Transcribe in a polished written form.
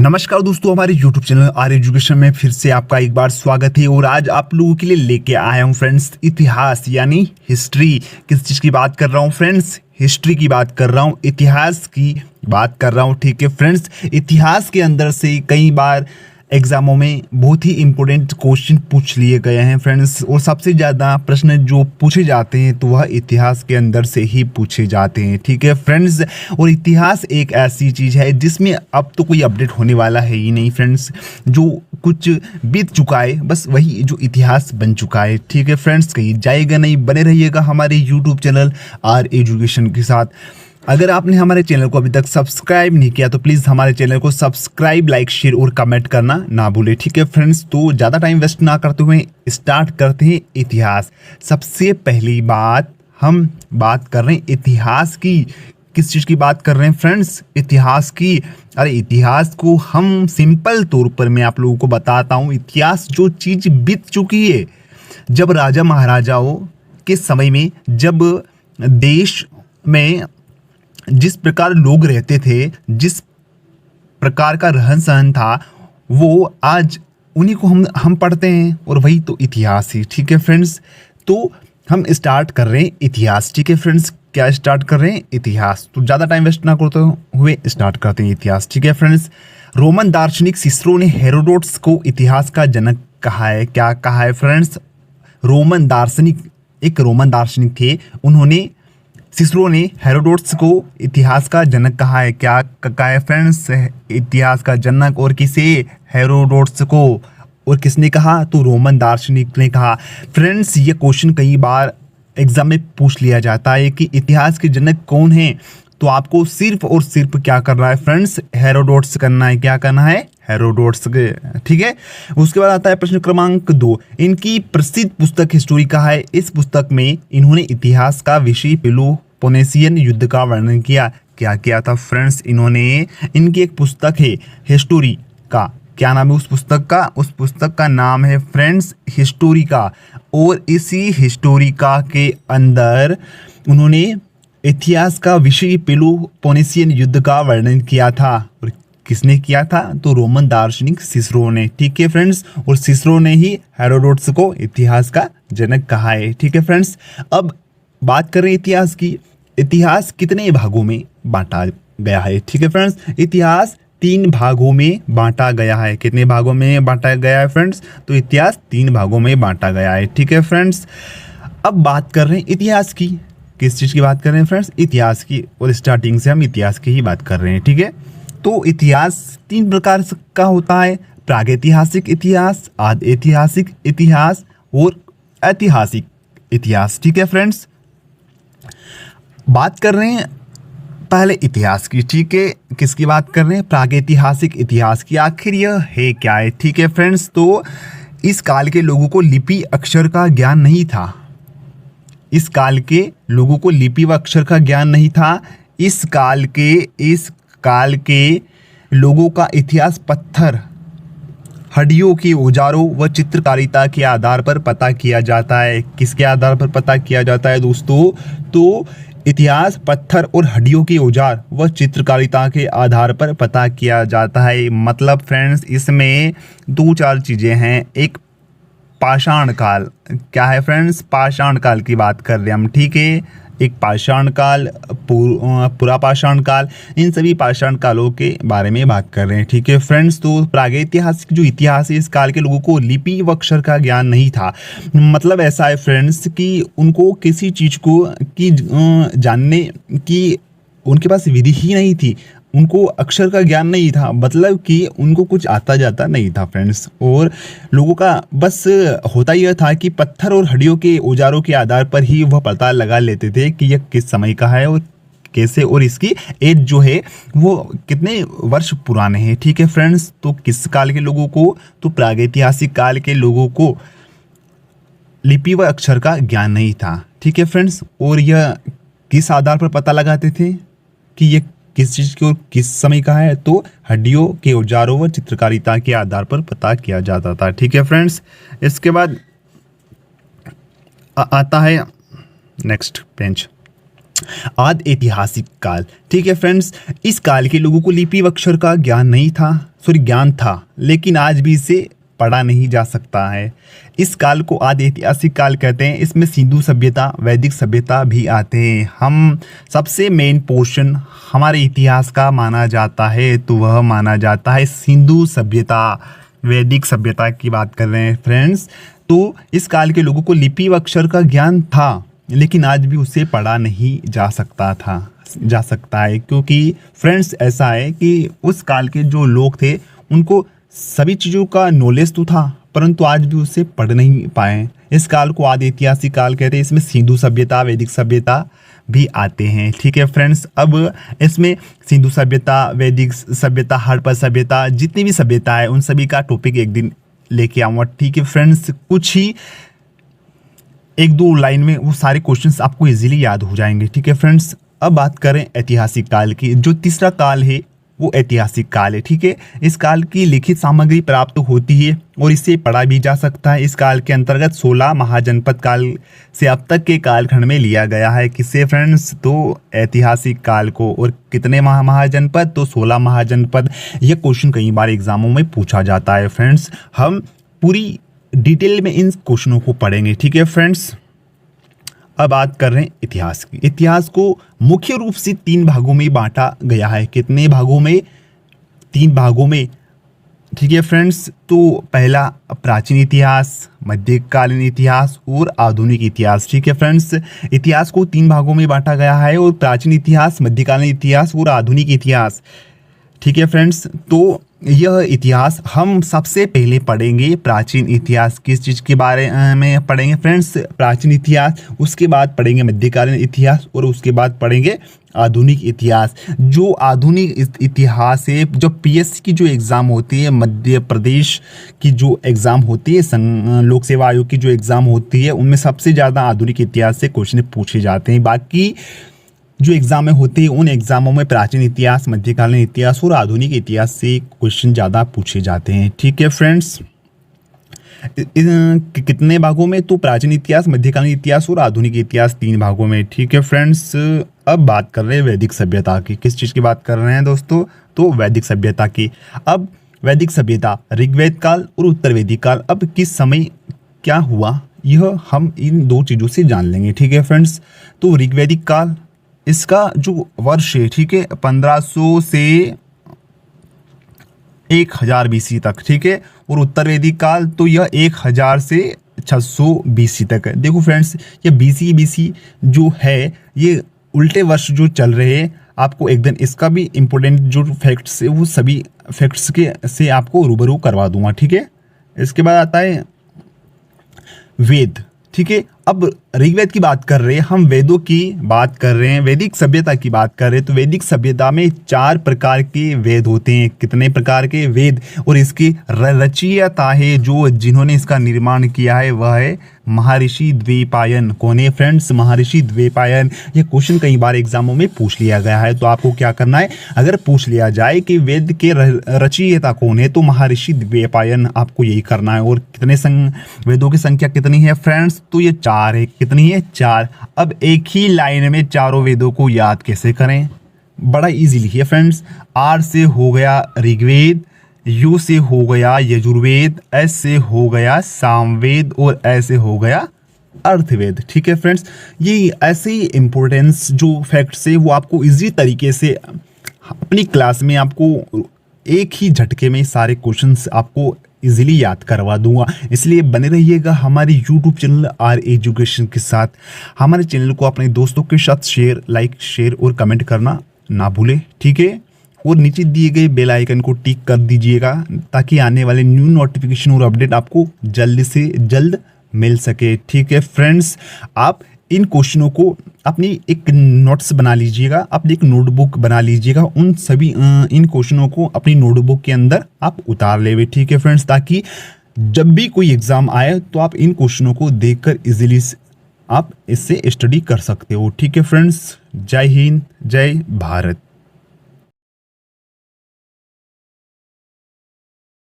नमस्कार दोस्तों, हमारे YouTube चैनल आर एजुकेशन में फिर से आपका एक बार स्वागत है। और आज आप लोगों के लिए लेके आया हूँ फ्रेंड्स इतिहास यानी हिस्ट्री। किस चीज़ की बात कर रहा हूँ फ्रेंड्स? हिस्ट्री की बात कर रहा हूँ, इतिहास की बात कर रहा हूँ। ठीक है फ्रेंड्स, इतिहास के अंदर से कई बार एग्जामों में बहुत ही इंपॉर्टेंट क्वेश्चन पूछ लिए गए हैं फ्रेंड्स। और सबसे ज़्यादा प्रश्न जो पूछे जाते हैं तो वह इतिहास के अंदर से ही पूछे जाते हैं। ठीक है फ्रेंड्स, और इतिहास एक ऐसी चीज़ है जिसमें अब तो कोई अपडेट होने वाला है ही नहीं फ्रेंड्स। जो कुछ बीत चुका है बस वही जो इतिहास बन चुका है। ठीक है फ्रेंड्स, कहीं जाएगा नहीं, बने रहिएगा हमारे यूट्यूब चैनल आर एजुकेशन के साथ। अगर आपने हमारे चैनल को अभी तक सब्सक्राइब नहीं किया तो प्लीज़ हमारे चैनल को सब्सक्राइब, लाइक, शेयर और कमेंट करना ना भूलें। ठीक है फ्रेंड्स, तो ज़्यादा टाइम वेस्ट ना करते हुए स्टार्ट करते हैं इतिहास। सबसे पहली बात हम बात कर रहे हैं इतिहास की। किस चीज़ की बात कर रहे हैं फ्रेंड्स? इतिहास की। अरे इतिहास को हम सिंपल तौर पर मैं आप लोगों को बताता हूँ। इतिहास जो चीज़ बीत चुकी है, जब राजा महाराजाओं के समय में, जब देश में जिस प्रकार लोग रहते थे, जिस प्रकार का रहन सहन था, वो आज उन्हीं को हम पढ़ते हैं और वही तो इतिहास है। ठीक है फ्रेंड्स, तो हम स्टार्ट कर रहे हैं इतिहास। ठीक है फ्रेंड्स, क्या स्टार्ट कर रहे हैं? इतिहास। तो ज़्यादा टाइम वेस्ट ना करते हुए स्टार्ट करते हैं इतिहास। ठीक है फ्रेंड्स, रोमन दार्शनिक सिसरो ने हेरोडोटस को इतिहास का जनक कहा है। क्या कहा है फ्रेंड्स? रोमन दार्शनिक, एक रोमन दार्शनिक थे, उन्होंने, सिसरो ने हेरोडोटस को इतिहास का जनक कहा है। क्या कहा है फ्रेंड्स? इतिहास का जनक। और किसे? हेरोडोटस को। और किसने कहा? तो रोमन दार्शनिक ने कहा। फ्रेंड्स, ये क्वेश्चन कई बार एग्जाम में पूछ लिया जाता है कि इतिहास के जनक कौन है, तो आपको सिर्फ और सिर्फ क्या करना है फ्रेंड्स? हेरोडोटस करना है। क्या करना है? हेरोडोटस। ठीक है, उसके बाद आता है प्रश्न क्रमांक 2। इनकी प्रसिद्ध पुस्तक हिस्टोरी कहा है। इस पुस्तक में इन्होंने इतिहास का विषय पेलोपोनेशियन युद्ध का वर्णन किया। क्या किया था फ्रेंड्स? इन्होंने, इनकी एक पुस्तक है हिस्टोरी का। क्या नाम है उस पुस्तक का? उस पुस्तक का नाम है फ्रेंड्स हिस्टोरिका। और इसी हिस्टोरिका के अंदर उन्होंने इतिहास का विषय पेलोपोनेशियन युद्ध का वर्णन किया था। और किसने किया था? तो रोमन दार्शनिक सिसरो ने। ठीक है फ्रेंड्स, और सिसरो ने ही हेरोडोटस को इतिहास का जनक कहा है। ठीक है फ्रेंड्स, अब बात करें इतिहास की। इतिहास कितने भागों में बांटा गया है? ठीक है फ्रेंड्स, इतिहास 3 भागों में बांटा गया है। कितने भागों में बांटा गया है फ्रेंड्स? तो इतिहास 3 भागों में बांटा गया है। ठीक है फ्रेंड्स, अब बात कर रहे हैं इतिहास की। किस चीज़ की बात कर रहे हैं फ्रेंड्स? इतिहास की। और स्टार्टिंग से हम इतिहास की ही बात कर रहे हैं। ठीक है, तो इतिहास 3 प्रकार का होता है: प्रागैतिहासिक इतिहास, आद ऐतिहासिक इतिहास और ऐतिहासिक इतिहास। ठीक है फ्रेंड्स, बात कर रहे हैं पहले इतिहास की। ठीक है, किसकी बात कर रहे हैं? प्रागैतिहासिक इतिहास की। आखिर यह है क्या है? ठीक है फ्रेंड्स, तो इस काल के लोगों को लिपि अक्षर का ज्ञान नहीं था। इस काल के लोगों को लिपि व अक्षर का ज्ञान नहीं था। इस काल के लोगों का इतिहास पत्थर, हड्डियों के औजारों व चित्रकारिता के आधार पर पता किया जाता है। किसके आधार पर पता किया जाता है दोस्तों? तो इतिहास पत्थर और हड्डियों के औजार व चित्रकारिता के आधार पर पता किया जाता है। मतलब फ्रेंड्स, इसमें 2-4 चीज़ें हैं। एक पाषाण काल। क्या है फ्रेंड्स? पाषाण काल की बात कर रहे हैं हम। ठीक है, एक पाषाण काल, पूरा पाषाण काल, इन सभी पाषाण कालों के बारे में बात कर रहे हैं। ठीक है फ्रेंड्स, तो प्रागैतिहासिक जो इतिहास है, इस काल के लोगों को लिपि व अक्षर का ज्ञान नहीं था। मतलब ऐसा है फ्रेंड्स कि उनको किसी चीज़ को की जानने की उनके पास विधि ही नहीं थी। उनको अक्षर का ज्ञान नहीं था, मतलब कि उनको कुछ आता जाता नहीं था फ्रेंड्स। और लोगों का बस होता यह था कि पत्थर और हड्डियों के औजारों के आधार पर ही वह पता लगा लेते थे कि यह किस समय का है और कैसे, और इसकी एज जो है वो कितने वर्ष पुराने हैं। ठीक है फ्रेंड्स, तो किस काल के लोगों को? तो प्रागैतिहासिक काल के लोगों को लिपि व अक्षर का ज्ञान नहीं था। ठीक है फ्रेंड्स, और यह किस आधार पर पता लगाते थे कि यह किस चीज़ की और किस समय का है? तो हड्डियों के औजारों व चित्रकारिता के आधार पर पता किया जाता था। ठीक है फ्रेंड्स, इसके बाद आता है नेक्स्ट पेज। आद ऐतिहासिक काल। ठीक है फ्रेंड्स, इस काल के लोगों को लिपि व अक्षर का ज्ञान था, लेकिन आज भी इसे पढ़ा नहीं जा सकता है। इस काल को आद ऐतिहासिक काल कहते हैं। इसमें सिंधु सभ्यता, वैदिक सभ्यता भी आते हैं। हम सबसे मेन पोर्शन हमारे इतिहास का माना जाता है तो वह माना जाता है सिंधु सभ्यता, वैदिक सभ्यता की बात कर रहे हैं फ्रेंड्स। तो इस काल के लोगों को लिपि व अक्षर का ज्ञान था, लेकिन आज भी उसे पढ़ा नहीं जा सकता है, क्योंकि फ्रेंड्स ऐसा है कि उस काल के जो लोग थे उनको सभी चीज़ों का नॉलेज तो था, परंतु आज भी उसे पढ़ नहीं पाए। इस काल को आदि ऐतिहासिक काल कहते हैं। इसमें सिंधु सभ्यता, वैदिक सभ्यता भी आते हैं। ठीक है फ्रेंड्स, अब इसमें सिंधु सभ्यता, वैदिक सभ्यता, हड़प्पा सभ्यता, जितनी भी सभ्यता है उन सभी का टॉपिक एक दिन लेके आऊँगा। ठीक है फ्रेंड्स, कुछ ही एक दो लाइन में वो सारे क्वेश्चंस आपको इजीली याद हो जाएंगे। ठीक है फ्रेंड्स, अब बात करें ऐतिहासिक काल की। जो तीसरा काल है वो ऐतिहासिक काल है। ठीक है, इस काल की लिखित सामग्री प्राप्त होती है और इसे पढ़ा भी जा सकता है। इस काल के अंतर्गत 16 महाजनपद काल से अब तक के कालखंड में लिया गया है। किससे फ्रेंड्स? तो ऐतिहासिक काल को। और कितने महाजनपद? तो 16 महाजनपद। यह क्वेश्चन कई बार एग्जामों में पूछा जाता है फ्रेंड्स। हम पूरी डिटेल में इन क्वेश्चनों को पढ़ेंगे। ठीक है फ्रेंड्स, अब बात कर रहे हैं इतिहास की। इतिहास को मुख्य रूप से 3 भागों में बांटा गया है। कितने भागों में? 3 भागों में। ठीक है फ्रेंड्स, तो पहला प्राचीन इतिहास, मध्यकालीन इतिहास और आधुनिक इतिहास। ठीक है फ्रेंड्स, इतिहास को 3 भागों में बांटा गया है, और प्राचीन इतिहास, मध्यकालीन इतिहास और आधुनिक इतिहास। ठीक है फ्रेंड्स, तो यह इतिहास हम सबसे पहले पढ़ेंगे प्राचीन इतिहास। किस चीज़ के बारे में पढ़ेंगे फ्रेंड्स? प्राचीन इतिहास। उसके बाद पढ़ेंगे मध्यकालीन इतिहास और उसके बाद पढ़ेंगे आधुनिक इतिहास। जो आधुनिक इतिहास है, जो पीएससी की जो एग्ज़ाम होती है, मध्य प्रदेश की जो एग्ज़ाम होती है, लोक सेवा आयोग की जो एग्ज़ाम होती है, उनमें सबसे ज़्यादा आधुनिक इतिहास से क्वेश्चन पूछे जाते हैं। बाकी जो एग्जाम में होते हैं उन एग्जामों में प्राचीन इतिहास, मध्यकालीन इतिहास और आधुनिक इतिहास से क्वेश्चन ज़्यादा पूछे जाते हैं। ठीक है फ्रेंड्स, कितने भागों में? तो प्राचीन इतिहास, मध्यकालीन इतिहास और आधुनिक इतिहास 3 भागों में। ठीक है फ्रेंड्स, अब बात कर रहे हैं वैदिक सभ्यता की। किस चीज़ की बात कर रहे हैं दोस्तों? तो वैदिक सभ्यता की। अब वैदिक सभ्यता, ऋग्वेद काल और उत्तर वैदिक काल। अब किस समय क्या हुआ, यह हम इन 2 चीज़ों से जान लेंगे। ठीक है फ्रेंड्स, तो ऋग्वेदिक काल, इसका जो वर्ष है, ठीक है, 1500 से 1000 BC तक। ठीक है, और उत्तर वैदिक काल तो यह 1000 से 600 BC तक है। देखो फ्रेंड्स, ये BC जो है ये उल्टे वर्ष जो चल रहे हैं। आपको एक दिन इसका भी इम्पोर्टेंट जो फैक्ट्स है वो सभी फैक्ट्स के से आपको रूबरू करवा दूंगा। ठीक है, इसके बाद आता है वेद। ठीक है, अब ऋग्वेद की बात कर रहे हैं हम, वेदों की बात कर रहे हैं, वैदिक सभ्यता की बात कर रहे हैं। तो वैदिक सभ्यता में 4 प्रकार के वेद होते हैं। कितने प्रकार के वेद? और इसकी रचयिता है, जो जिन्होंने इसका निर्माण किया है, वह है महर्षि द्वैपायन। कौन है फ्रेंड्स? महर्षि द्वैपायन। यह क्वेश्चन कई बार एग्जामों में पूछ लिया गया है। तो आपको क्या करना है, अगर पूछ लिया जाए कि वेद के रचयिता कौन है, तो महर्षि द्वैपायन, आपको यही करना है। और कितने वेदों की संख्या कितनी है फ्रेंड्स? तो ये 4 है। कितनी है? 4। अब एक ही लाइन में चारों वेदों को याद कैसे करें? बड़ा इजीली है फ्रेंड्स। आर से हो गया ऋग्वेद, यू से हो गया यजुर्वेद, एस से हो गया सामवेद और ए से हो गया अर्थवेद। ठीक है फ्रेंड्स, ये ऐसे ही इंपॉर्टेंस जो फैक्ट्स है वो आपको इजी तरीके से अपनी क्लास में आपको एक ही झटके में सारे क्वेश्चंस आपको इजीली याद करवा दूंगा। इसलिए बने रहिएगा हमारे यूट्यूब चैनल आर एजुकेशन के साथ। हमारे चैनल को अपने दोस्तों के साथ लाइक शेयर और कमेंट करना ना भूलें। ठीक है, और नीचे दिए गए बेल आइकन को टिक कर दीजिएगा, ताकि आने वाले न्यू नोटिफिकेशन और अपडेट आपको जल्द से जल्द मिल सके। ठीक है फ्रेंड्स, आप इन क्वेश्चनों को अपनी एक नोट्स बना लीजिएगा, अपनी एक नोटबुक बना लीजिएगा। उन सभी इन क्वेश्चनों को अपनी नोटबुक के अंदर आप उतार लेवे। ठीक है फ्रेंड्स, ताकि जब भी कोई एग्जाम आए तो आप इन क्वेश्चनों को देखकर इजीली आप इससे स्टडी कर सकते हो। ठीक है फ्रेंड्स, जय हिंद, जय भारत।